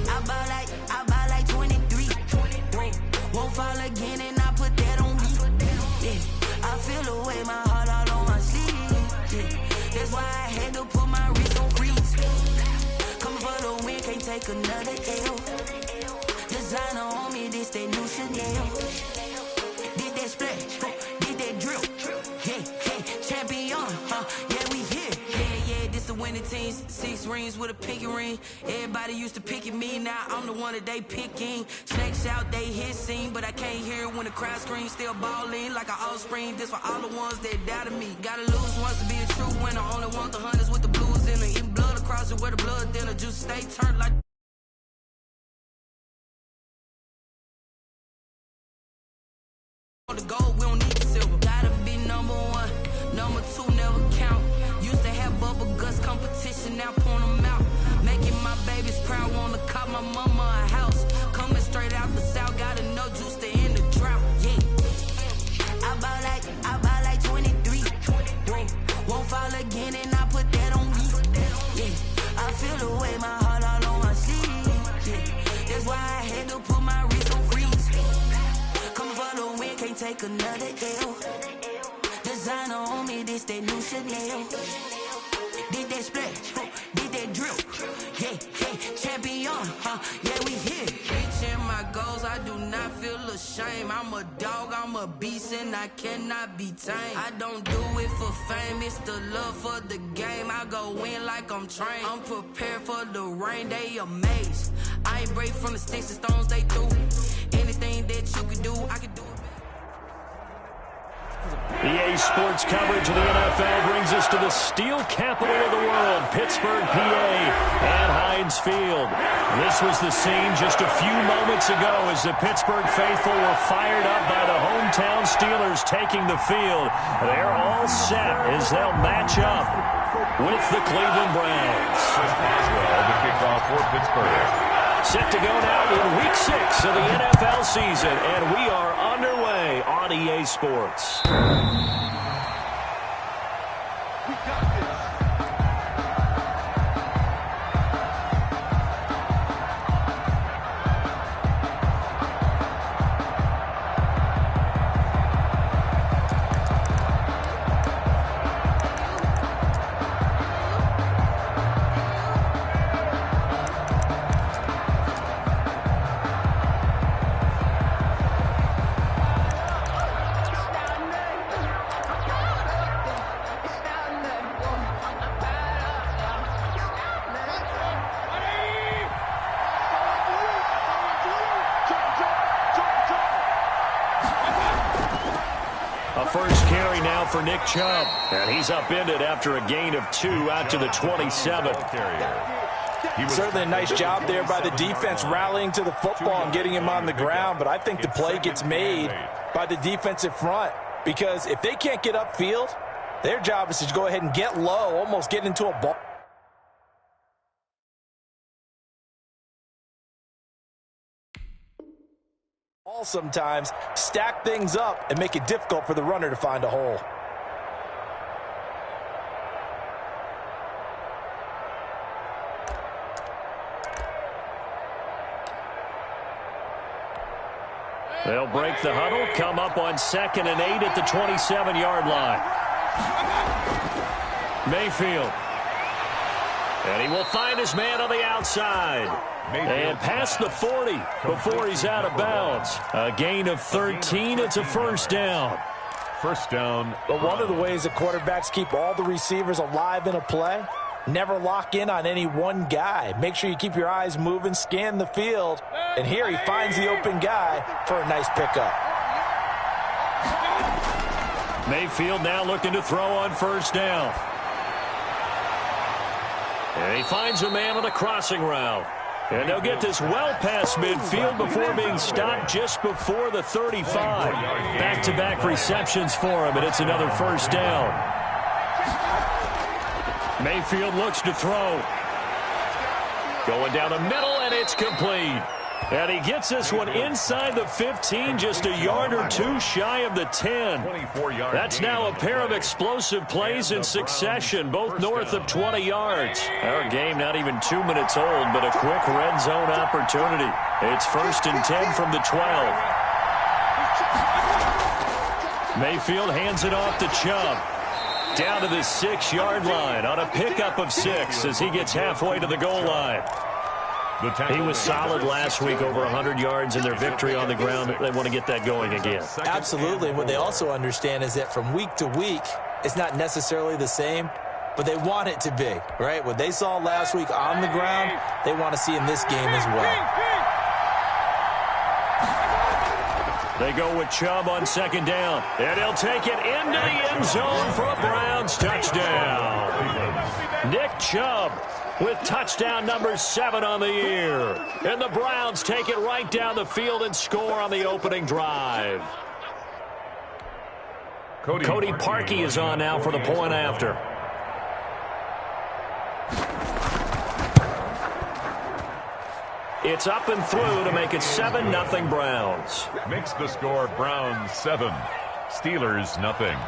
I buy like 23. Won't fall again and I put that on me. Yeah, I feel the way, my heart all on my sleeve. Yeah, that's why I had to put my wrist on freeze. Coming for the win, can't take another L. Designer on me, this that new Chanel. Did that splash, did that drill. Yeah, champion, yeah, we here. Yeah, this the winning team. 6 rings with a pinky ring. Everybody used to pick at me, now I'm the one that they picking. Snakes out, they hit scene, but I can't hear it when the crowd screams. Still balling like an offspring. This for all the ones that doubted me. Gotta lose once to be a true winner. Only want the hunters with the blues in it. Eating blood across it where the blood thinner. Juice stay turned like the gold, we don't need the silver. Gotta be number 1, number 2 never count. Used to have bubble guts competition, now point them out. Making my babies proud, wanna cop my mama a house. Coming straight out the south, gotta know juice to end the drought. Yeah, I buy like 23. Won't fall again and I put that on me. Yeah, I feel the way, my heart all on my sleeve. Yeah, that's why I had to put my wrist on freeze. Coming for the win, can't take another L. Designer on me, this that new Chanel. Did that splash, did that drill. Yeah, champion, yeah, we here. Reaching my goals, I do not feel ashamed. I'm a dog, I'm a beast, and I cannot be tamed. I don't do it for fame, it's the love for the game. I go in like I'm trained. I'm prepared for the rain, they amazed. I ain't break from the sticks and stones they threw. Anything that you can do, I can do it. EA Sports coverage of the NFL brings us to the steel capital of the world, Pittsburgh, PA, and Heinz Field. This was the scene just a few moments ago as the Pittsburgh faithful were fired up by the hometown Steelers taking the field. They're all set as they'll match up with the Cleveland Browns. Well, the kickoff for Pittsburgh. Set to go now in Week 6 of the NFL season, and we are underway on EA Sports. We got this. First carry now for Nick Chubb. And he's upended after a gain of 2 out to the 27. Certainly a nice job there by the defense rallying to the football and getting him on the ground. But I think the play gets made by the defensive front. Because if they can't get upfield, their job is to go ahead and get low, almost get into a ball. Sometimes stack things up and make it difficult for the runner to find a hole. They'll break the huddle, come up on 2nd and 8 at the 27-yard line. Mayfield. And he will find his man on the outside. And past the 40 before he's out of bounds. A gain of 13. It's a first down. First down. But one of the ways that quarterbacks keep all the receivers alive in a play, never lock in on any one guy. Make sure you keep your eyes moving, scan the field. And here he finds the open guy for a nice pickup. Mayfield now looking to throw on first down. And he finds a man on the crossing route. And they'll get this well past midfield before being stopped just before the 35. Back-to-back receptions for him, and it's another first down. Mayfield looks to throw. Going down the middle, and it's complete. And he gets this one inside the 15, just a yard or two shy of the 10. That's now a pair of explosive plays in succession, both north of 20 yards. Our game not even 2 minutes old, but a quick red zone opportunity. It's 1st and 10 from the 12. Mayfield hands it off to Chubb. Down to the 6-yard line on a pickup of 6 as he gets halfway to the goal line. He was solid last week, over 100 yards in their victory on the ground. They want to get that going again. Absolutely. What they also understand is that from week to week, it's not necessarily the same, but they want it to be, right? What they saw last week on the ground, they want to see in this game as well. They go with Chubb on 2nd down, and he'll take it into the end zone for a Browns touchdown. Nick Chubb with touchdown number 7 on the year. And the Browns take it right down the field and score on the opening drive. Cody Parkey is on now for the point after. It's up and through to make it 7-0 Browns. Makes the score Browns 7, Steelers nothing.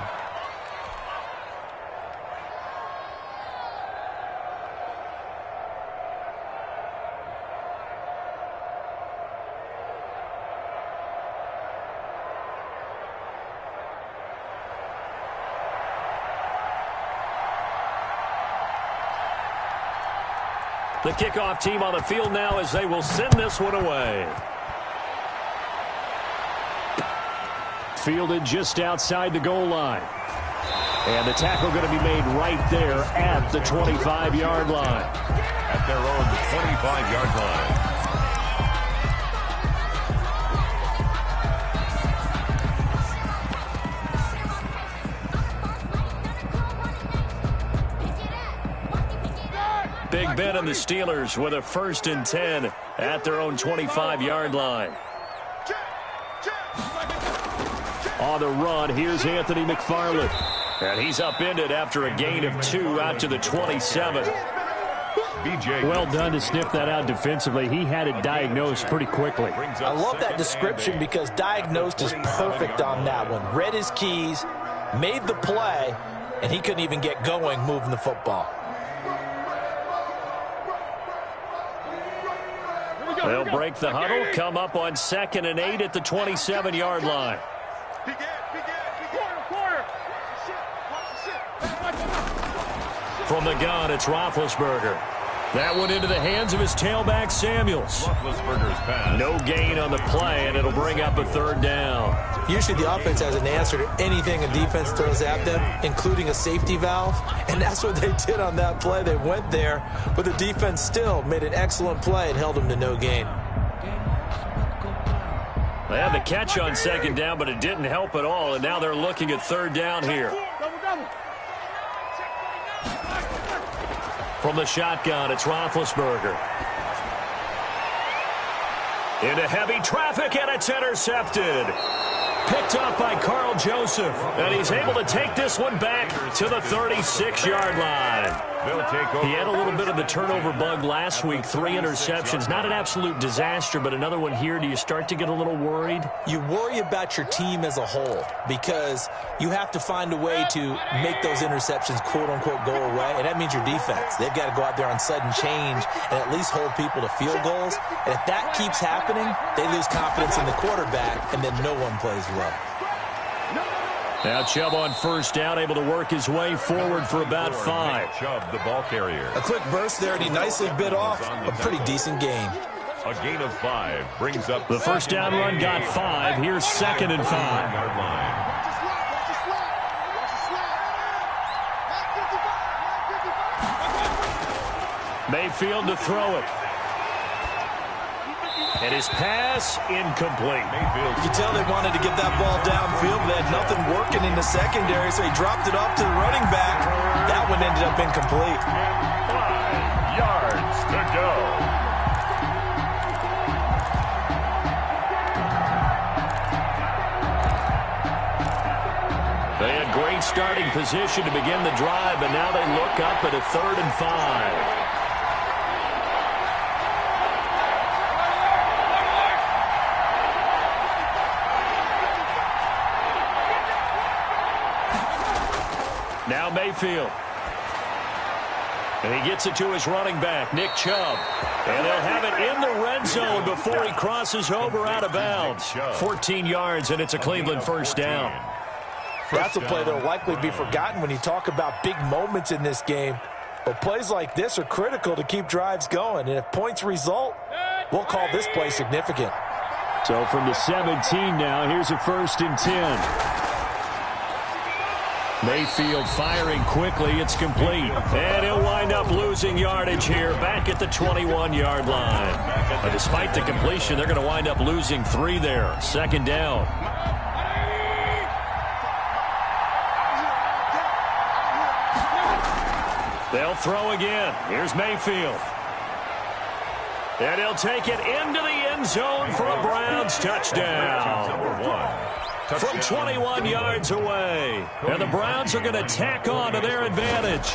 The kickoff team on the field now as they will send this one away. Fielded just outside the goal line. And the tackle going to be made right there at the 25-yard line. At their own 25-yard line. Big Ben and the Steelers with a 1st and 10 at their own 25-yard line. On the run, here's Anthony McFarland. And he's upended after a gain of 2 out to the 27. Well done to sniff that out defensively. He had it diagnosed pretty quickly. I love that description because diagnosed is perfect on that one. Read his keys, made the play, and he couldn't even get going moving the football. They'll break the huddle, come up on 2nd and 8 at the 27-yard line. From the gun, it's Roethlisberger. That one into the hands of his tailback, Samuels. Roethlisberger's pass. No gain on the play, and it'll bring up a 3rd down. Usually the offense has an answer to anything a defense throws at them, including a safety valve, and that's what they did on that play. They went there, but the defense still made an excellent play and held them to no gain. They had the catch on 2nd down, but it didn't help at all, and now they're looking at 3rd down here. From the shotgun, it's Roethlisberger. Into heavy traffic, and it's intercepted. Picked up by Carl Joseph, and he's able to take this one back to the 36-yard line. He had a little bit of the turnover bug last week, 3 interceptions. Not an absolute disaster, but another one here. Do you start to get a little worried? You worry about your team as a whole because you have to find a way to make those interceptions, quote-unquote, go away, and that means your defense. They've got to go out there on sudden change and at least hold people to field goals. And if that keeps happening, they lose confidence in the quarterback, and then no one plays well. Now Chubb on 1st down, able to work his way forward for about 5. Chubb, the ball carrier. A quick burst there, and he nicely bit off a pretty decent gain. A gain of 5 brings up the 1st down run got 5. Here's 2nd and 5. Mayfield to throw it. And his pass incomplete. Mayfield. You can tell they wanted to get that ball downfield. They had nothing working in the secondary, so he dropped it off to the running back. That one ended up incomplete. 5 yards to go. They had great starting position to begin the drive, but now they look up at a 3rd and 5. Now Mayfield. And he gets it to his running back, Nick Chubb. And they'll have it in the red zone before he crosses over out of bounds. 14 yards, and it's a Cleveland first down. That's a play that will likely be forgotten when you talk about big moments in this game. But plays like this are critical to keep drives going. And if points result, we'll call this play significant. So from the 17 now, here's a 1st and 10. Mayfield firing quickly. It's complete. And he'll wind up losing yardage here back at the 21-yard line. But despite the completion, they're going to wind up losing 3 there. 2nd down. They'll throw again. Here's Mayfield. And he'll take it into the end zone for a Browns touchdown. From 21 yards away. And the Browns are going to tack on to their advantage.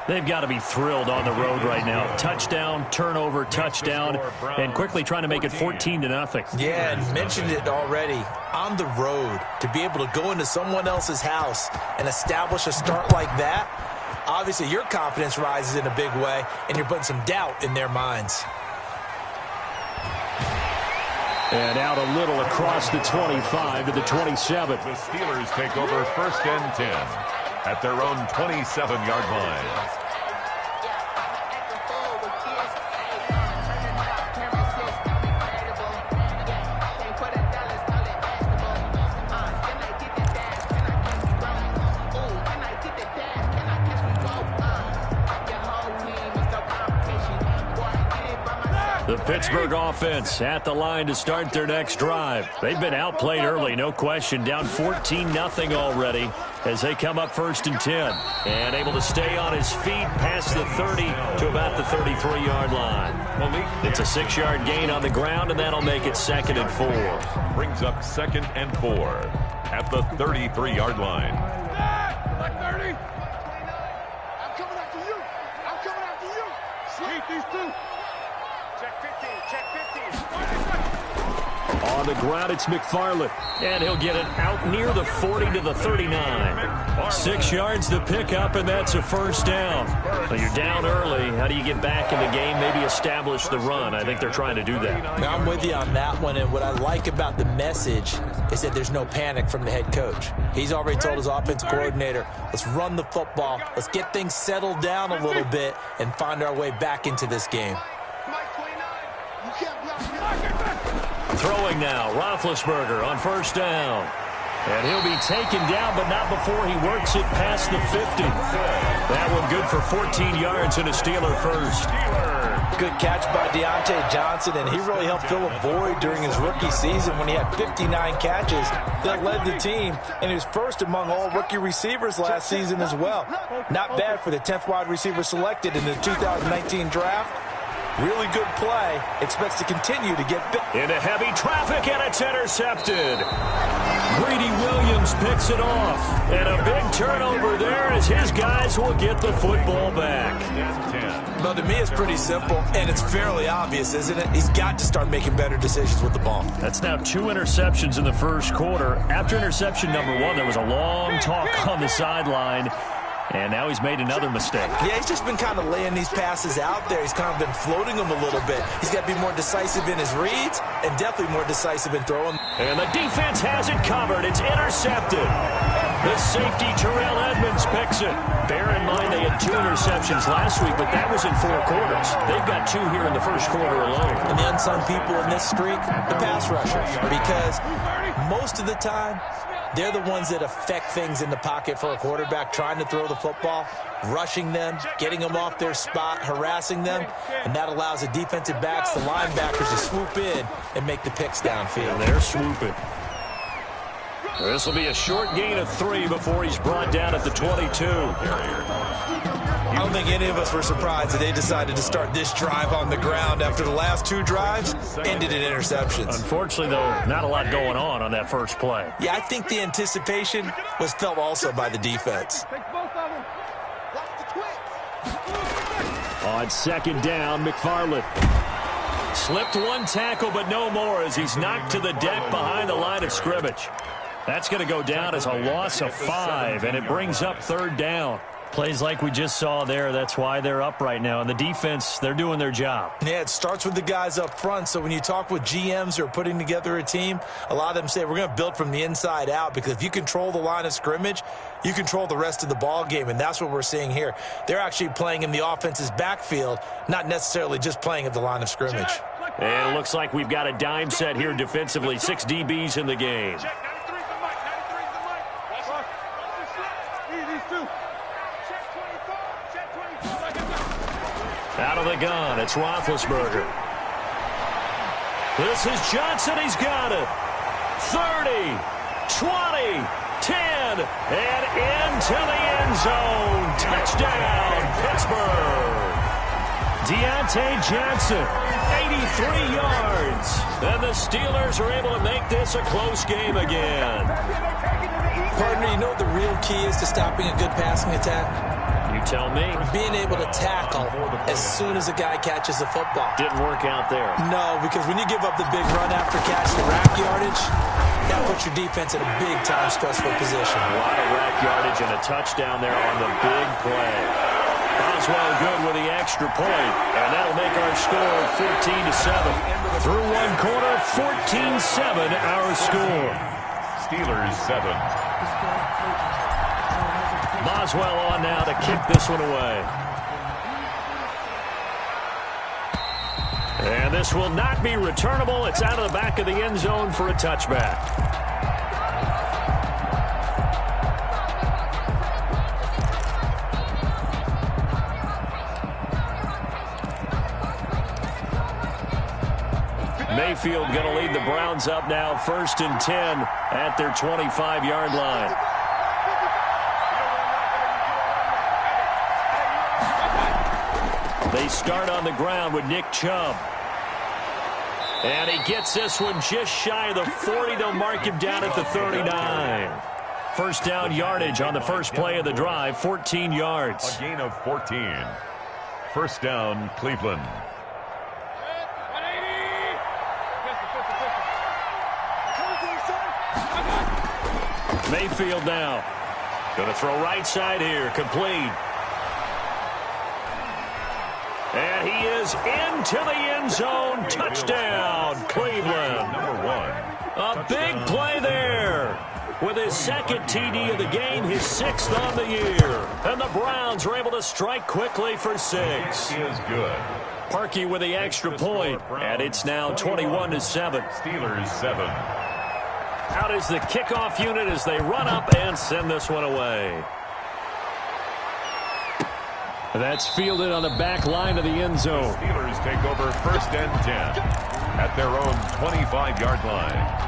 They've got to be thrilled on the road right now. Touchdown, turnover, touchdown, and quickly trying to make it 14-0. Yeah, and mentioned it already. On the road, to be able to go into someone else's house and establish a start like that, obviously your confidence rises in a big way, and you're putting some doubt in their minds. And out a little across the 25 to the 27. The Steelers take over 1st and 10 at their own 27-yard line. The Pittsburgh offense at the line to start their next drive. They've been outplayed early, no question. Down 14-0 already as they come up 1st and 10. And able to stay on his feet past the 30 to about the 33-yard line. It's a 6-yard gain on the ground, and that'll make it 2nd and 4. Brings up 2nd and 4 at the 33-yard line. Black 30. I'm coming after you. I'm coming after you. Sweep these 2. Check 15, check 15. On the ground, it's McFarland. And he'll get it out near the 40 to the 39. 6 yards to pick up, and that's a 1st down. Well, you're down early. How do you get back in the game? Maybe establish the run. I think they're trying to do that. Now, I'm with you on that one, and what I like about the message is that there's no panic from the head coach. He's already told his offensive coordinator, let's run the football, let's get things settled down a little bit and find our way back into this game. Throwing now, Roethlisberger on 1st down. And he'll be taken down, but not before he works it past the 50. That one good for 14 yards and a Steeler first. Good catch by Deontay Johnson, and he really helped fill a void during his rookie season when he had 59 catches that led the team, and he was first among all rookie receivers last season as well. Not bad for the 10th wide receiver selected in the 2019 draft. Really good play. Expects to continue to get bit. Into heavy traffic, and it's intercepted. Greedy Williams picks it off. And a big turnover there as his guys will get the football back. Well, to me, it's pretty simple, and it's fairly obvious, isn't it? He's got to start making better decisions with the ball. That's now 2 interceptions in the first quarter. After interception number 1, there was a long talk on the sideline. And now he's made another mistake. Yeah, he's just been kind of laying these passes out there. He's kind of been floating them a little bit. He's got to be more decisive in his reads and definitely more decisive in throwing. And the defense has it covered. It's intercepted. The safety, Terrell Edmonds, picks it. Bear in mind they had 2 interceptions last week, but that was in 4 quarters. They've got 2 here in the first quarter alone. And the unsung people in this streak, the pass rushers, because most of the time, they're the ones that affect things in the pocket for a quarterback, trying to throw the football, rushing them, getting them off their spot, harassing them, and that allows the defensive backs, the linebackers, to swoop in and make the picks downfield. And they're swooping. This will be a short gain of 3 before he's brought down at the 22. I don't think any of us were surprised that they decided to start this drive on the ground after the last 2 drives ended in interceptions. Unfortunately, though, not a lot going on that first play. Yeah, I think the anticipation was felt also by the defense. On 2nd down, McFarland. Slipped 1 tackle, but no more as he's knocked to the deck behind the line of scrimmage. That's going to go down as a loss of 5, and it brings up 3rd down. Plays like we just saw there. That's why they're up right now. And the defense, they're doing their job. Yeah, it starts with the guys up front. So when you talk with GMs who are putting together a team, a lot of them say we're going to build from the inside out, because if you control the line of scrimmage, you control the rest of the ball game, and that's what we're seeing here. They're actually playing in the offense's backfield, not necessarily just playing at the line of scrimmage. And it looks like we've got a dime set here defensively. 6 DBs in the game. Out of the gun, it's Roethlisberger. This is Johnson. He's got it. 30, 20, 10, and into the end zone. Touchdown, Pittsburgh. Deontay Johnson, 83 yards. And the Steelers are able to make this a close game again. Partner, you know what the real key is to stopping a good passing attack? You tell me. Being able to tackle as soon as a guy catches the football. Didn't work out there. No, because when you give up the big run after catch, the rack yardage, that puts your defense in a big-time stressful position. A lot of rack yardage and a touchdown there on the big play. Boswell good with the extra point, and that'll make our score 14-7. Through one quarter, 14-7 our score. Steelers 7. Boswell on now to kick this one away. And this will not be returnable. It's out of the back of the end zone for a touchback. Mayfield going to lead the Browns up now, 1st and 10 at their 25-yard line. They start on the ground with Nick Chubb. And he gets this one just shy of the 40. They'll mark him down at the 39. First down yardage on the first play of the drive, 14 yards. A gain of 14. First down, Cleveland. Mayfield now. Going to throw right side here, complete. And he is into the end zone. Touchdown, Cleveland. Number 1. A big play there. With his 2nd TD of the game, his 6th on the year. And the Browns are able to strike quickly for 6. Is good. Parkey with the extra point, and it's now 21-7. Steelers 7. Out is the kickoff unit as they run up and send this one away. That's fielded on the back line of the end zone. The Steelers take over 1st and 10 at their own 25-yard line.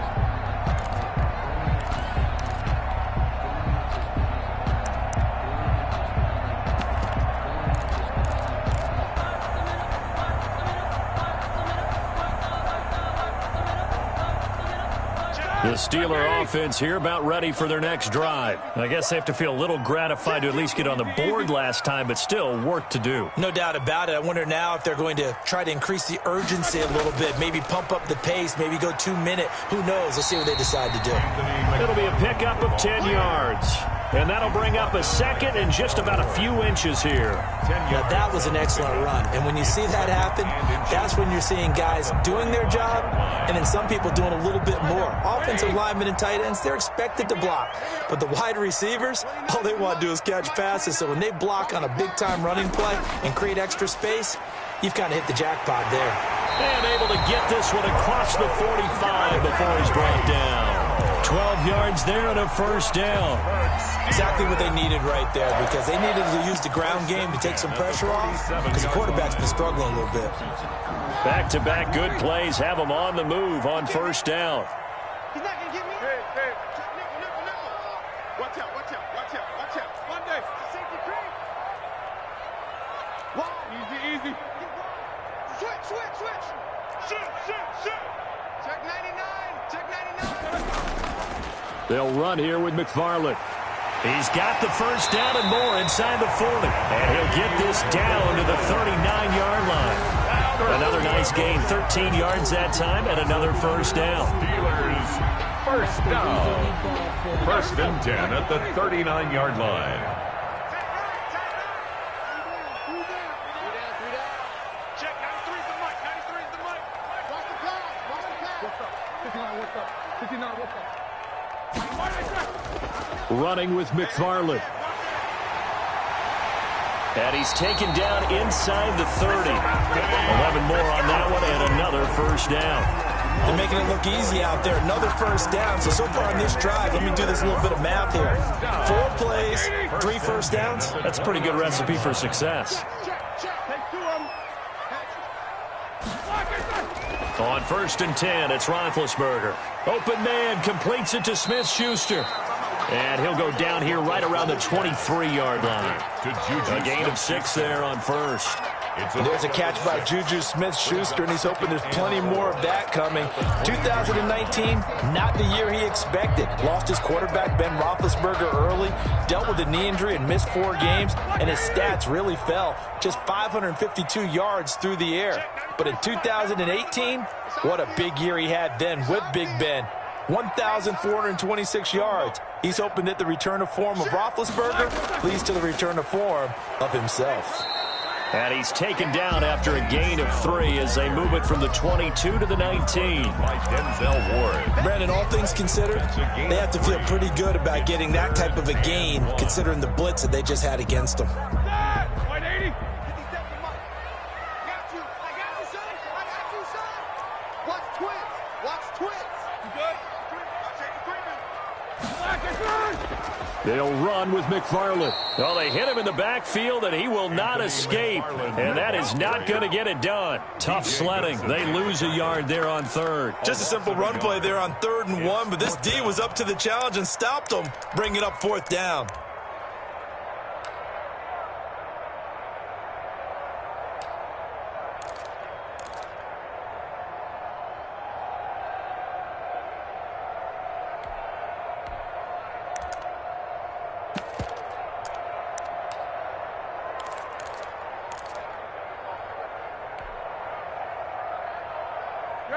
The Steeler offense here about ready for their next drive. I guess they have to feel a little gratified to at least get on the board last time, but still work to do. No doubt about it. I wonder now if they're going to try to increase the urgency a little bit, maybe pump up the pace, maybe go 2-minute. Who knows? Let's see what they decide to do. It'll be a pickup of 10 yards. And that'll bring up a 2nd and just about a few inches here. Now, that was an excellent run. And when you see that happen, that's when you're seeing guys doing their job and then some people doing a little bit more. Offensive linemen and tight ends, they're expected to block. But the wide receivers, all they want to do is catch passes. So when they block on a big-time running play and create extra space, you've kind of hit the jackpot there. And able to get this one across the 45 before he's brought down. 12 yards there and a 1st down. Exactly what they needed right there, because they needed to use the ground game to take some pressure off, because the quarterback's been struggling a little bit. Back-to-back good plays have them on the move on 1st down. He's not going to get me. Hey. Watch out. Monday. Safety cream. Easy. Switch. Shoot. Check 99. They'll run here with McFarland. He's got the 1st down and more inside the 40. And he'll get this down to the 39-yard line. Another nice gain, 13 yards that time, and another 1st down. Steelers first down. First and 10 at the 39-yard line. Check 93 the mic. 93 the mic. Watch the pass. Watch the pass. What's up? 59, what's up? 59, what's up? Running with McFarland. And he's taken down inside the 30. 11 more on that one and another first down. They're making it look easy out there. Another first down. So far on this drive, let me do this little bit of math here. 4 plays, 3 first downs. That's a pretty good recipe for success. On first and 10, it's Roethlisberger. Open man, completes it to Smith-Schuster. And he'll go down here right around the 23-yard line. A gain of 6 there on first. There's a catch by Juju Smith-Schuster, and he's hoping there's plenty more of that coming. 2019, not the year he expected. Lost his quarterback, Ben Roethlisberger, early, dealt with a knee injury and missed 4 games, and his stats really fell. Just 552 yards through the air. But in 2018, what a big year he had then with Big Ben. 1,426 yards. He's hoping that the return of form of Roethlisberger leads to the return of form of himself. And he's taken down after a gain of 3 as they move it from the 22 to the 19. By Denzel Ward. Brandon, all things considered, they have to feel pretty good about getting that type of a gain, considering the blitz that they just had against them. White 80. 57 mic. Got you. I got you, son. I got you, son. Watch twins. Watch twins. You good? I'll take the They'll run with McFarland. Well, they hit him in the backfield, and he will not escape. And that is not going to get it done. Tough sledding. They lose a yard there on third. Just a simple run play there on 3rd and 1, but this D was up to the challenge and stopped them, bringing up 4th down.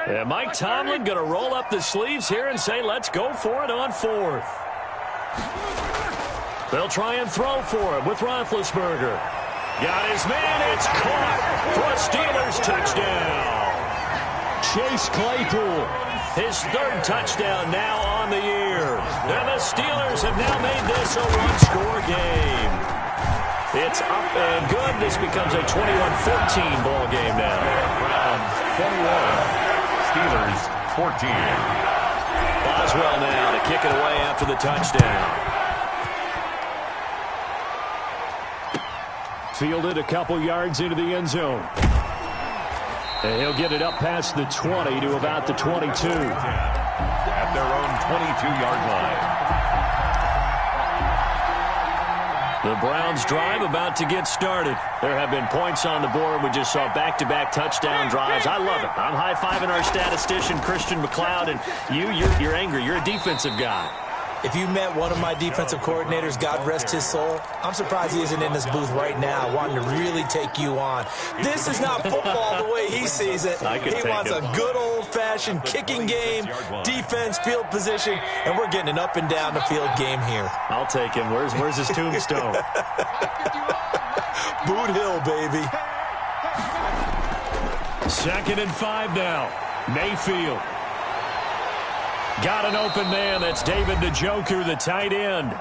And Mike Tomlin going to roll up the sleeves here and say, let's go for it on 4th. They'll try and throw for him with Roethlisberger. Got his man. It's caught for a Steelers touchdown. Chase Claypool, his 3rd touchdown now on the year. And the Steelers have now made this a 1-score game. It's up and good. This becomes a 21-14 ball game now. Browns 21. Steelers 14. Boswell now to kick it away after the touchdown. Fielded a couple yards into the end zone. And he'll get it up past the 20 to about the 22. At their own 22-yard line. The Browns drive about to get started. There have been points on the board. We just saw back-to-back touchdown drives. I love it. I'm high-fiving our statistician, Christian McLeod, and you're angry. You're a defensive guy. If you met one of my defensive coordinators, God rest his soul, I'm surprised he isn't in this booth right now wanting to really take you on. This is not football the way he sees it. He wants a good old-fashioned kicking game, defense, field position, and we're getting an up-and-down the field game here. I'll take him. Where's his tombstone? Boot Hill, baby. 2nd and 5 now. Mayfield. Got an open man. That's David Njoku, the tight end.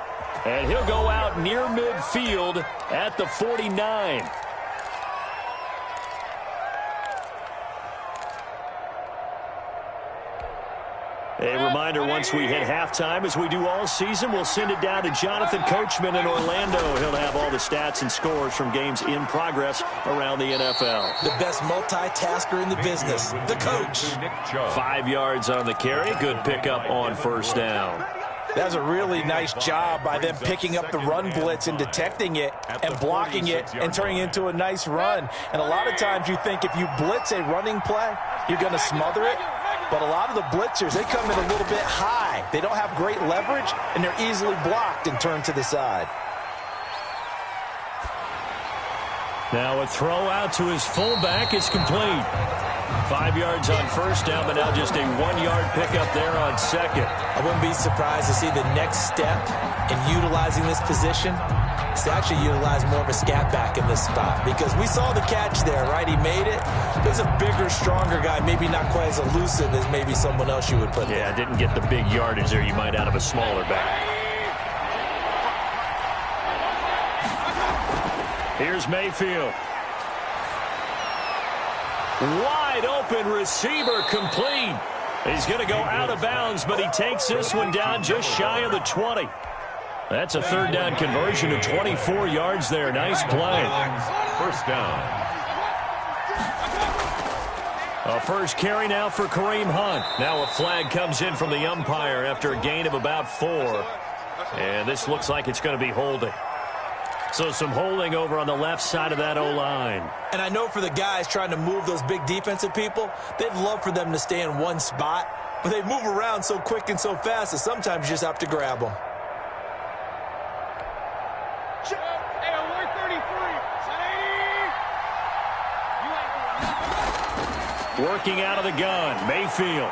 And he'll go out near midfield at the 49. A reminder, once we hit halftime, as we do all season, we'll send it down to Jonathan Coachman in Orlando. He'll have all the stats and scores from games in progress around the NFL. The best multitasker in the business, the coach. 5 yards on the carry. Good pickup on first down. That was a really nice job by them picking up the run blitz and detecting it and blocking it and turning it into a nice run. And a lot of times you think if you blitz a running play, you're going to smother it. But a lot of the blitzers, they come in a little bit high. They don't have great leverage, and they're easily blocked and turned to the side. Now a throw out to his fullback is complete. 5 yards on first down, but now just a 1-yard pickup there on second. I wouldn't be surprised to see the next step in utilizing this position is to actually utilize more of a scat back in this spot, because we saw the catch there, right? He made it. There's a bigger, stronger guy, maybe not quite as elusive as maybe someone else you would put there. Yeah, didn't get the big yardage there you might out of a smaller back. Here's Mayfield. Wide open receiver, complete. He's going to go out of bounds, but he takes this one down just shy of the 20. That's a third down conversion of 24 yards there. Nice play. First down. A first carry now for Kareem Hunt. Now a flag comes in from the umpire after a gain of about 4. And this looks like it's going to be holding. So some holding over on the left side of that O-line. And I know for the guys trying to move those big defensive people, they'd love for them to stay in one spot. But they move around so quick and so fast that sometimes you just have to grab them. Working out of the gun, Mayfield.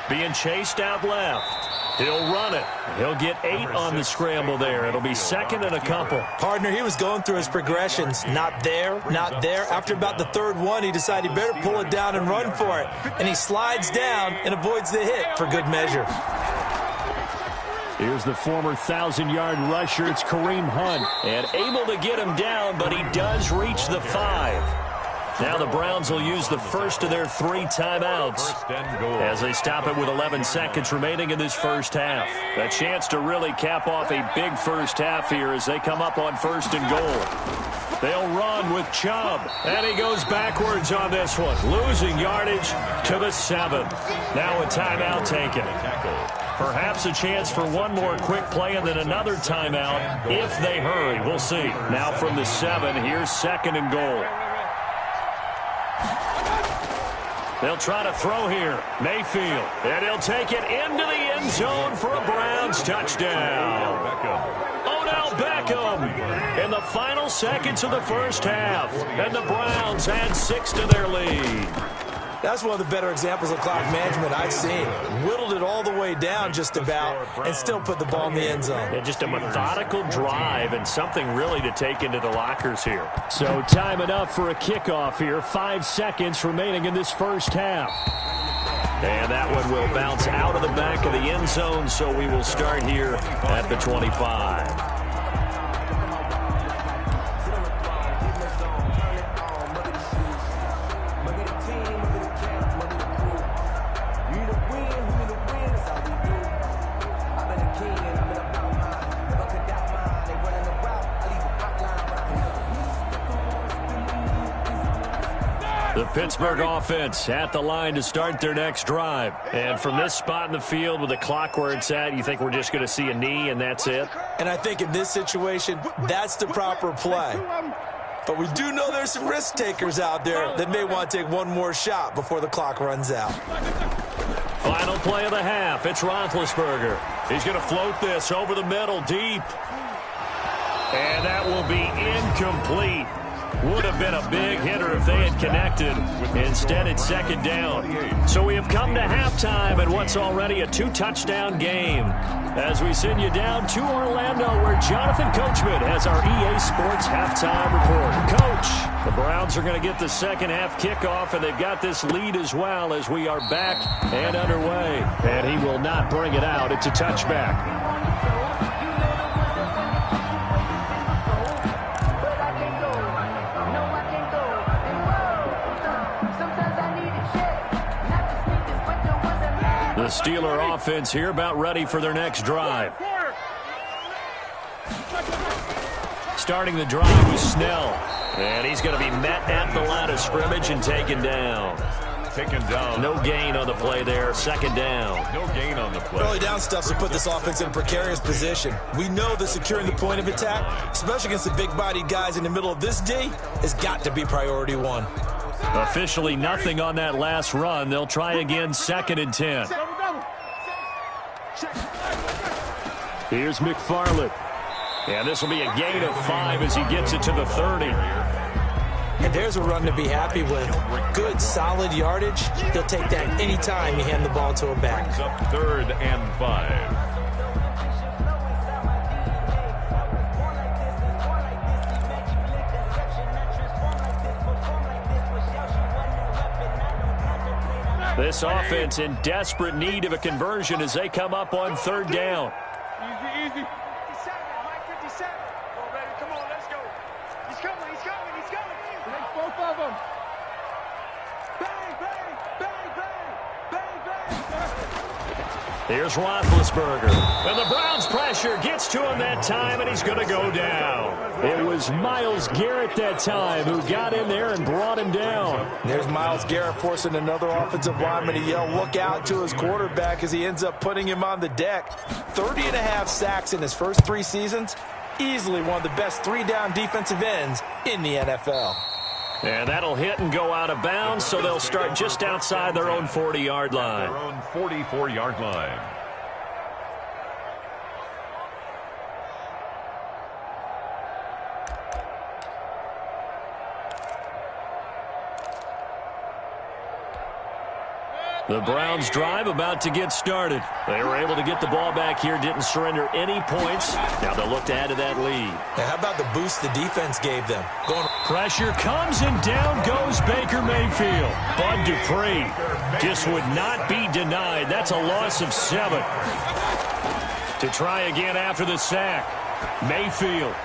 Being chased out left. He'll run it. He'll get 8 on the scramble there. It'll be second and a couple. Partner, he was going through his progressions. Not there, not there. After about the third one, he decided he better pull it down and run for it. And he slides down and avoids the hit for good measure. Here's the former 1,000-yard rusher. It's Kareem Hunt. And able to get him down, but he does reach the 5. Now the Browns will use the first of their 3 timeouts as they stop it with 11 seconds remaining in this first half. A chance to really cap off a big first half here as they come up on first and goal. They'll run with Chubb, and he goes backwards on this one, losing yardage to the 7. Now a timeout taken. Perhaps a chance for one more quick play and then another timeout if they hurry. We'll see. Now from the 7, here's second and goal. They'll try to throw here. Mayfield. And he'll take it into the end zone for a Browns touchdown. Odell Beckham in the final seconds of the first half. And the Browns add 6 to their lead. That's one of the better examples of clock management I've seen. Whittled it all the way down just about and still put the ball in the end zone. Yeah, just a methodical drive and something really to take into the lockers here. So time enough for a kickoff here. 5 seconds remaining in this first half. And that one will bounce out of the back of the end zone, so we will start here at the 25. The Pittsburgh offense at the line to start their next drive. And from this spot in the field with the clock where it's at, you think we're just going to see a knee and that's it? And I think in this situation, that's the proper play. But we do know there's some risk takers out there that may want to take one more shot before the clock runs out. Final play of the half. It's Roethlisberger. He's going to float this over the middle deep. And that will be incomplete. Would have been a big hitter if they had connected. Instead, it's second down. So we have come to halftime in what's already a 2-touchdown game. As we send you down to Orlando, where Jonathan Coachman has our EA Sports halftime report. Coach, the Browns are going to get the second half kickoff, and they've got this lead as well as we are back and underway. And he will not bring it out. It's a touchback. The Steeler offense here about ready for their next drive. Starting the drive with Snell. And he's going to be met at the line of scrimmage and taken down. No gain on the play there. Second down. No gain on the play. Early down stuff to put this offense in a precarious position. We know that securing the point of attack, especially against the big-bodied guys in the middle of this D, has got to be priority 1. Officially nothing on that last run. They'll try again, second and 10. Here's McFarland. And this will be a gain of 5 as he gets it to the 30. And there's a run to be happy with. Good, solid yardage. He'll take that anytime you hand the ball to a back. Up 3rd and 5. This offense in desperate need of a conversion as they come up on 3rd down. Easy, easy. 57, Mike 57. Come on, baby, come on, let's go. He's coming, he's coming, he's coming. Take both of them. Bang, bang, bang, bang, bang, bang. Here's Roethlisberger. And the Browns pressure gets to him that time, and he's going to go down. It was Myles Garrett that time who got in there and brought him down. There's Myles Garrett forcing another offensive lineman to yell, look out to his quarterback as he ends up putting him on the deck. 30.5 sacks in his first 3 seasons. Easily one of the best 3-down defensive ends in the NFL. And that'll hit and go out of bounds, so they'll start just outside their own 40-yard line. Their own 44-yard line. The Browns drive about to get started. They were able to get the ball back here, didn't surrender any points. Now they'll look to add to that lead. Now, how about the boost the defense gave them? Pressure comes and down goes Baker Mayfield. Bud Dupree just would not be denied. That's a loss of 7. To try again after the sack. Mayfield.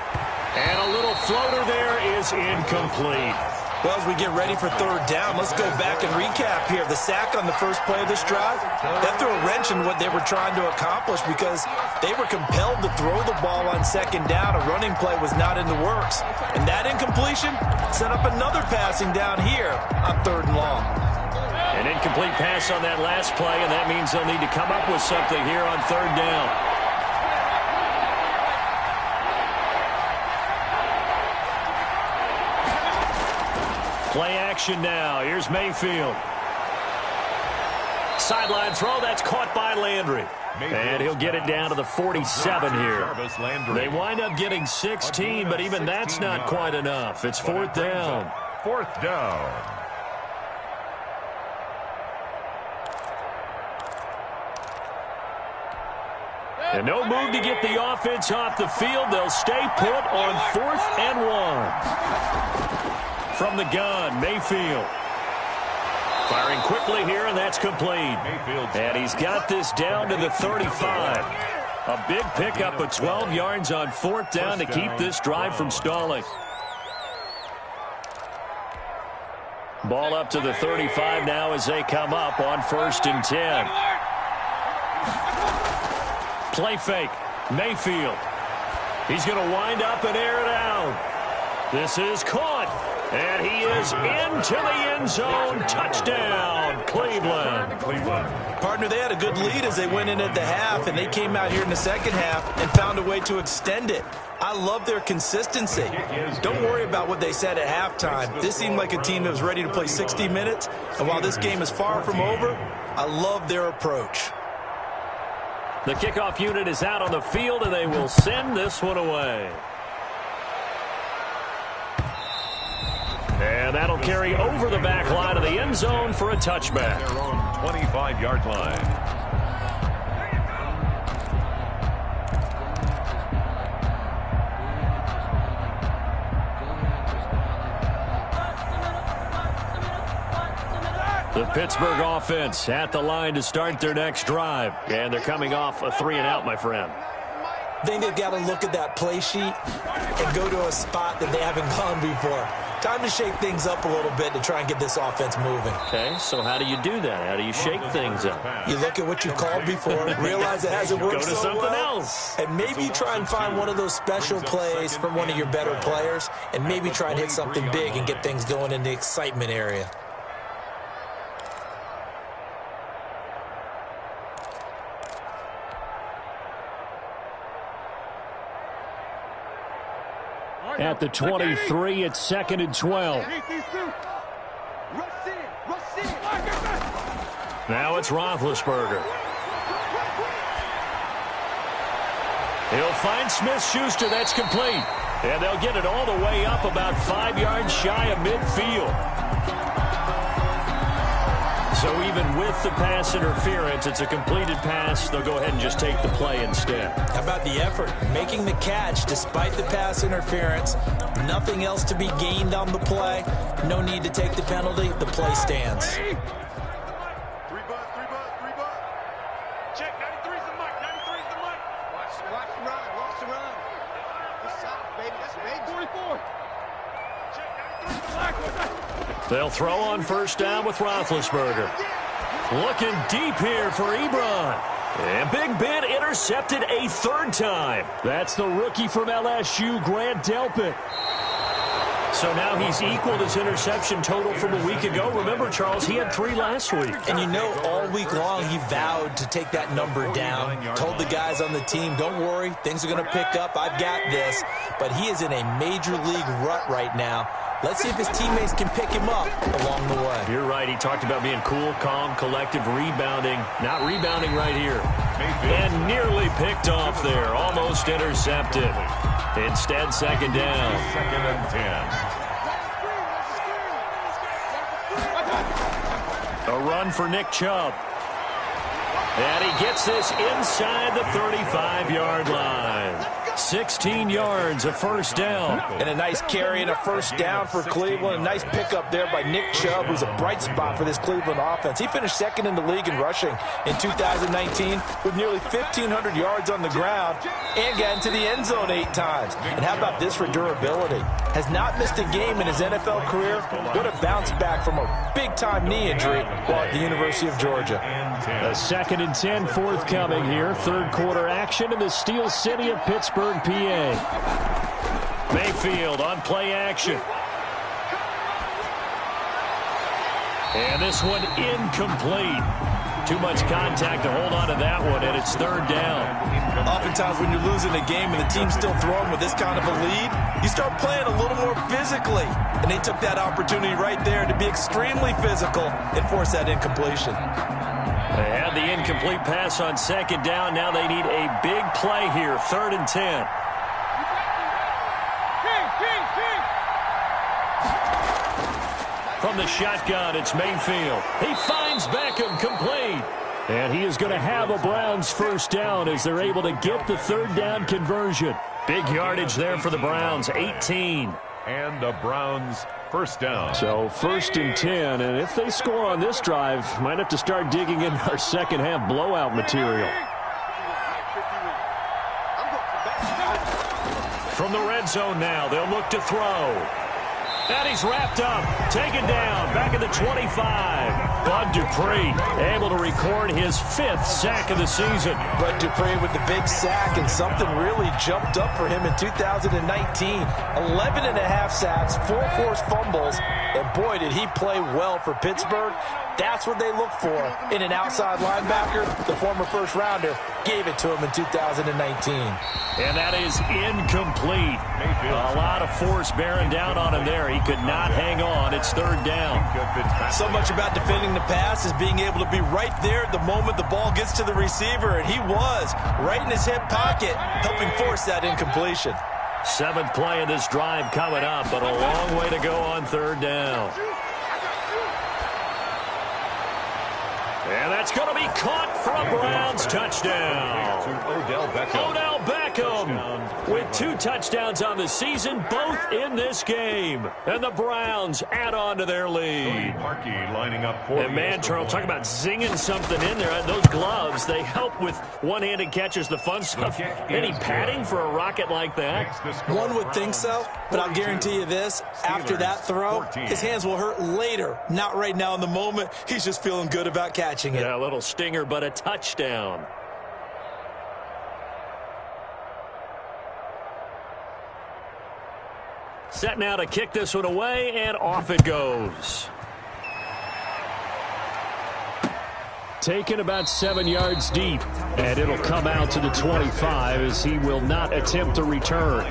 And a little floater there is incomplete. Well, as we get ready for 3rd down, let's go back and recap here. The sack on the first play of this drive, that threw a wrench in what they were trying to accomplish because they were compelled to throw the ball on 2nd down. A running play was not in the works. And that incompletion set up another passing down here on 3rd and long. An incomplete pass on that last play, and that means they'll need to come up with something here on 3rd down. Play action now. Here's Mayfield. Sideline throw. That's caught by Landry. And he'll get it down to the 47 here. They wind up getting 16, but even that's not quite enough. It's 4th down. 4th down. And no move to get the offense off the field. They'll stay put on 4th and 1. From the gun, Mayfield. Firing quickly here, and that's complete. And he's got this down to the 35. A big pickup of 12 yards on 4th down to keep this drive from stalling. Ball up to the 35 now as they come up on 1st and 10. Play fake. Mayfield. He's going to wind up and air it out. This is caught. And he is into the end zone. Touchdown, Cleveland. Partner, they had a good lead as they went in at the half, and they came out here in the 2nd half and found a way to extend it. I love their consistency. Don't worry about what they said at halftime. This seemed like a team that was ready to play 60 minutes, and while this game is far from over, I love their approach. The kickoff unit is out on the field, and they will send this one away. And that'll carry over the back line of the end zone for a touchback. Their own 25-yard line. The Pittsburgh offense at the line to start their next drive. And they're coming off a 3-and-out, my friend. I think they've got to look at that play sheet and go to a spot that they haven't gone before. Time to shake things up a little bit to try and get this offense moving. Okay, so how do you do that? How do you shake things up? You look at what you called before, realize it hasn't worked Go to so something well, else. and maybe try and find one of those special plays from one of your better players, and maybe try and hit something big and get things going in the excitement area. At the 23, it's 2nd and 12. Now it's Roethlisberger. He'll find Smith-Schuster. That's complete. And they'll get it all the way up about 5 yards shy of midfield. So even with the pass interference, it's a completed pass. They'll go ahead and just take the play instead. How about the effort? Making the catch despite the pass interference. Nothing else to be gained on the play. No need to take the penalty. The play stands. Three butt. Check, 93's the mic. 93's the mic. Watch the run. This side, baby. That's big. 44. Check, 93's the mic. They'll throw on first down with Roethlisberger. Looking deep here for Ebron. And Big Ben intercepted a third time. That's the rookie from LSU, Grant Delpit. So now he's equaled his interception total from a week ago. Remember, Charles, he had 3 last week. And you know, all week long he vowed to take that number down. Told the guys on the team, don't worry, things are going to pick up. I've got this. But he is in a major league rut right now. Let's see if his teammates can pick him up along the way. You're right. He talked about being cool, calm, collective, rebounding. Not rebounding right here. And nearly picked off there. Almost intercepted. Instead, second down. 2nd and 10. A run for Nick Chubb. And he gets this inside the 35-yard line. 16 yards, a first down. And a nice carry and a first down for Cleveland. A nice pickup there by Nick Chubb, who's a bright spot for this Cleveland offense. He finished second in the league in rushing in 2019 with nearly 1,500 yards on the ground and got into the end zone 8 times. And how about this for durability? Has not missed a game in his NFL career. What a bounce back from a big-time knee injury while at the University of Georgia. A 2nd and 10 forthcoming here. Third quarter action in the Steel City of Pittsburgh, PA. Mayfield on play action. And this one incomplete. Too much contact to hold on to that one, and it's third down. Oftentimes when you're losing a game and the team's still throwing with this kind of a lead, you start playing a little more physically. And they took that opportunity right there to be extremely physical and force that incompletion. They had the incomplete pass on second down. Now they need a big play here, 3rd and 10. From the shotgun, it's Mayfield. He finds Beckham, complete. And he is going to have a Browns first down as they're able to get the third down conversion. Big yardage there for the Browns, 18. And the Browns first down. So 1st and 10, and if they score on this drive, might have to start digging in our second half blowout material. From the red zone now, they'll look to throw. And he's wrapped up, taken down, back at the 25. Bud Dupree able to record his 5th sack of the season. Bud Dupree with the big sack, and something really jumped up for him in 2019. 11 and a half sacks, 4 forced fumbles, and boy, did he play well for Pittsburgh. That's what they look for in an outside linebacker. The former first-rounder gave it to him in 2019. And that is incomplete. A lot of force bearing down on him there. He could not hang on. It's third down. So much about defending the pass is being able to be right there at the moment the ball gets to the receiver, and he was right in his hip pocket, helping force that incompletion. 7th play of this drive coming up, but a long way to go on third down. And that's going to be caught for a Browns touchdown. Odell Beckham with 2 touchdowns on the season, both in this game. And the Browns add on to their lead. Lining up for and man, Charles, talk about zinging something in there. Those gloves, they help with one-handed catches, the fun stuff. Any padding for a rocket like that? One would think so, but I'll guarantee you this. After that throw, his hands will hurt later. Not right now in the moment. He's just feeling good about catching it. Yeah, a little stinger, but a touchdown. Set now to kick this one away, and off it goes. Taken about 7 yards deep, and it'll come out to the 25 as he will not attempt to return.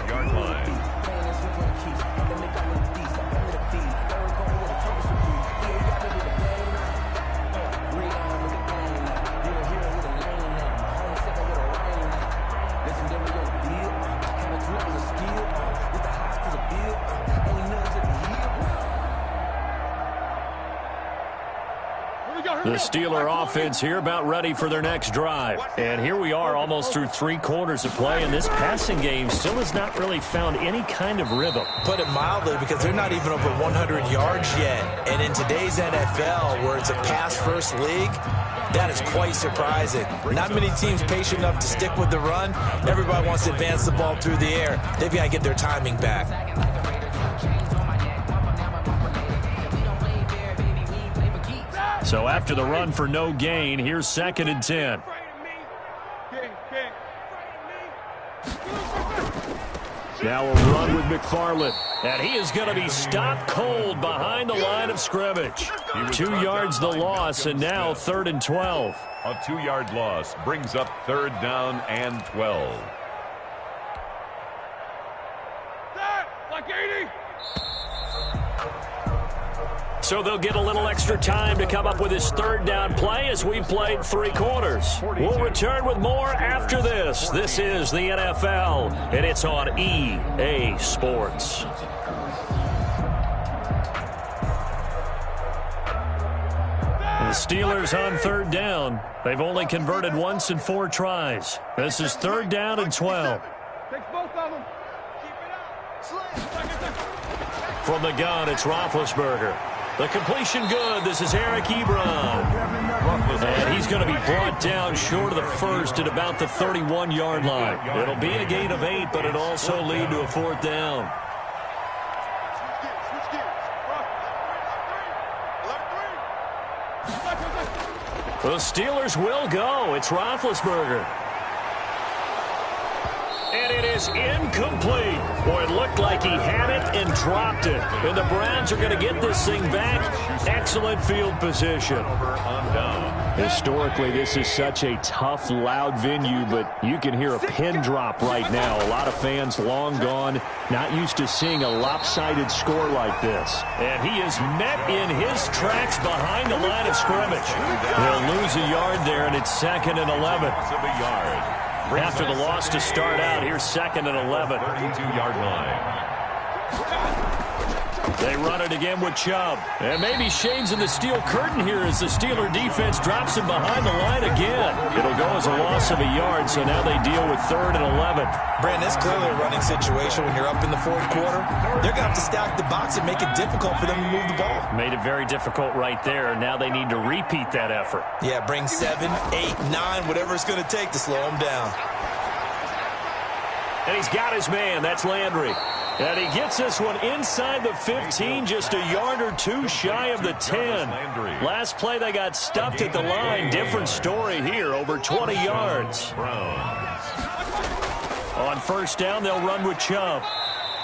The Steeler offense here about ready for their next drive. And here we are almost through 3 quarters of play, and this passing game still has not really found any kind of rhythm. Put it mildly, because they're not even over 100 yards yet. And in today's NFL, where it's a pass-first league, that is quite surprising. Not many teams patient enough to stick with the run. Everybody wants to advance the ball through the air. They've got to get their timing back. So after the run for no gain, here's 2nd and 10. Now a run with McFarland. And he is going to be stopped cold behind the line of scrimmage. 2 yards the loss, and now 3rd and 12. A 2-yard loss brings up 3rd down and 12. Like 80. So they'll get a little extra time to come up with his 3rd down play as we've played 3 quarters. We'll return with more after this. This is the NFL, and it's on EA Sports. The Steelers on 3rd down. They've only converted once in 4 tries. This is 3rd down and 12. Takes both of them. Keep it up. From the gun, it's Roethlisberger. The completion good. This is Eric Ebron. And he's going to be brought down short of the first at about the 31-yard line. It'll be a gain of 8, but it'll also lead to a 4th down. The Steelers will go. It's Roethlisberger. And it is incomplete. Boy, it looked like he had it and dropped it. And the Browns are going to get this thing back. Excellent field position. Historically, this is such a tough, loud venue, but you can hear a pin drop right now. A lot of fans long gone, not used to seeing a lopsided score like this. And he is met in his tracks behind the line of scrimmage. They'll lose a yard there, and it's 2nd and 11. After the loss to start out, here's 2nd and 11. 32-yard line. They run it again with Chubb. And maybe shades in the steel curtain here as the Steeler defense drops him behind the line again. It'll go as a loss of a yard, so now they deal with 3rd and 11. Brandon, it's clearly a running situation when you're up in the 4th quarter. They're going to have to stack the box and make it difficult for them to move the ball. Made it very difficult right there. Now they need to repeat that effort. Yeah, bring 7, 8, 9, whatever it's going to take to slow them down. And he's got his man. That's Landry. And he gets this one inside the 15, just a yard or 2 shy of the 10. Last play, they got stuffed at the line. Different story here, over 20 yards. On 1st down, they'll run with Chubb.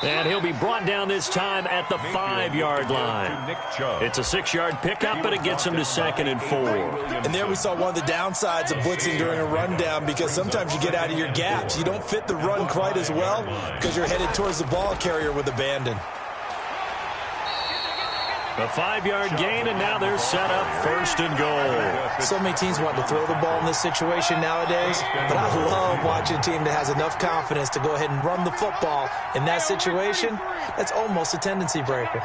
And he'll be brought down this time at the 5-yard line. It's a 6-yard pickup, but it gets him to 2nd and 4. And there we saw one of the downsides of blitzing during a rundown, because sometimes you get out of your gaps. You don't fit the run quite as well because you're headed towards the ball carrier with abandon. A 5-yard gain, and now they're set up 1st and goal. So many teams want to throw the ball in this situation nowadays, but I love watching a team that has enough confidence to go ahead and run the football. In that situation, that's almost a tendency breaker.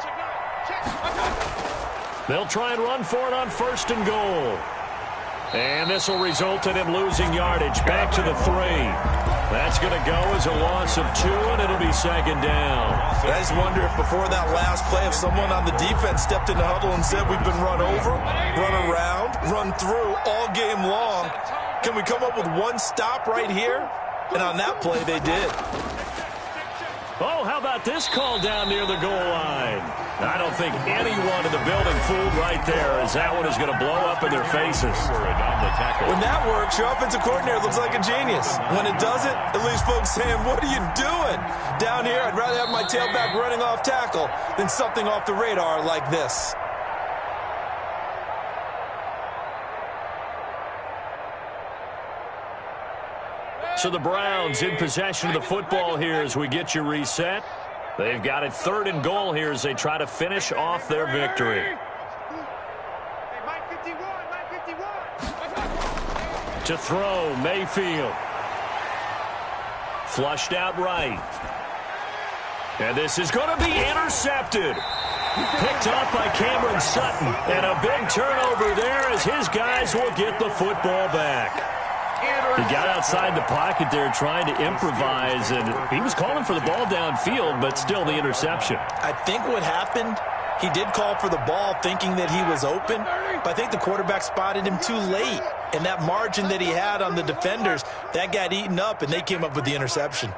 They'll try and run for it on 1st and goal. And this will result in him losing yardage back to the 3. That's going to go as a loss of 2, and it'll be 2nd down. I just wonder if before that last play, if someone on the defense stepped in the huddle and said, we've been run over, run around, run through all game long. Can we come up with one stop right here? And on that play, they did. Oh, how about this call down near the goal line? I don't think anyone in the building fooled right there, as that one is going to blow up in their faces. When that works, your offensive coordinator looks like a genius. When it doesn't, it leaves folks saying, what are you doing? Down here, I'd rather have my tailback running off tackle than something off the radar like this. So the Browns in possession of the football here as we get you reset. They've got it 3rd and goal here as they try to finish off their victory. To throw, Mayfield. Flushed out right. And this is going to be intercepted. Picked off by Cameron Sutton. And a big turnover there as his guys will get the football back. He got outside the pocket there trying to improvise, and he was calling for the ball downfield, but still the interception. I think what happened, he did call for the ball thinking that he was open, but I think the quarterback spotted him too late. And that margin that he had on the defenders, that got eaten up, and they came up with the interception.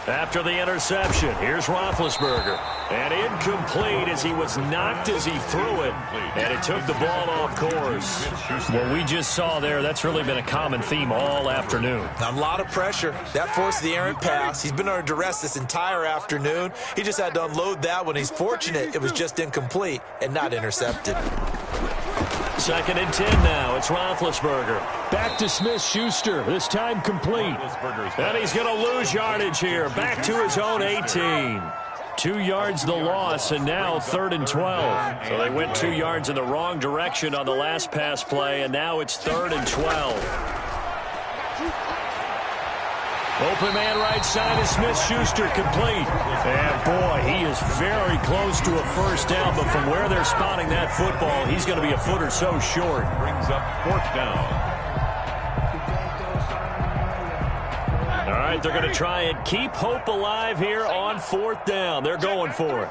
After the interception, here's Roethlisberger. And incomplete as he was knocked as he threw it. And it took the ball off course. What we just saw there, that's really been a common theme all afternoon. A lot of pressure. That forced the errant pass. He's been under duress this entire afternoon. He just had to unload that one. He's fortunate it was just incomplete and not intercepted. 2nd and 10 now. It's Roethlisberger. Back to Smith-Schuster. This time complete. And he's going to lose yardage here. Back to his own 18. 2 yards the loss, and now 3rd and 12. So they went 2 yards in the wrong direction on the last pass play, and now it's 3rd and 12. Open man right side is Smith-Schuster, complete. And boy, he is very close to a first down, but from where they're spotting that football, he's going to be a foot or so short. Brings up 4th down. All right, they're going to try and keep hope alive here on 4th down. They're going for it.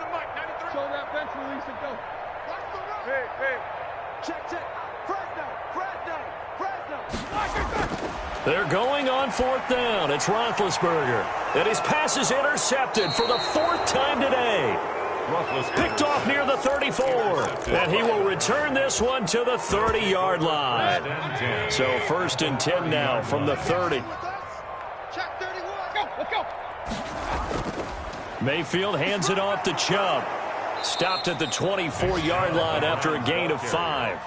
Show that bench release and go. Hey. Check. Fresno. They're going on 4th down. It's Roethlisberger. And his pass is intercepted for the 4th time today. Picked off near the 34. And he will return this one to the 30-yard line. So 1st and 10 now from the 30. Check 31. Let's go. Mayfield hands it off to Chubb. Stopped at the 24-yard line after a gain of 5.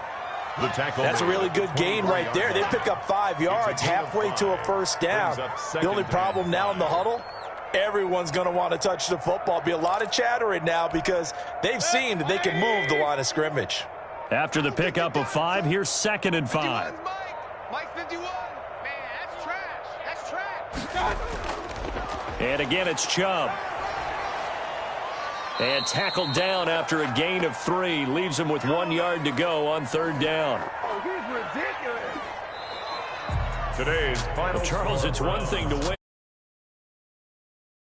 That's a really good gain right there. They pick up 5 yards halfway to a first down. The only problem now in the huddle, everyone's going to want to touch the football. Be a lot of chattering now because they've seen that they can move the line of scrimmage. After the pickup of 5, here's 2nd and 5. Mike 51. Man, that's trash. And again, it's Chubb. And tackled down after a gain of 3. Leaves him with 1 yard to go on 3rd down. Oh, he's ridiculous. Today's final. Charles, it's one thing to win.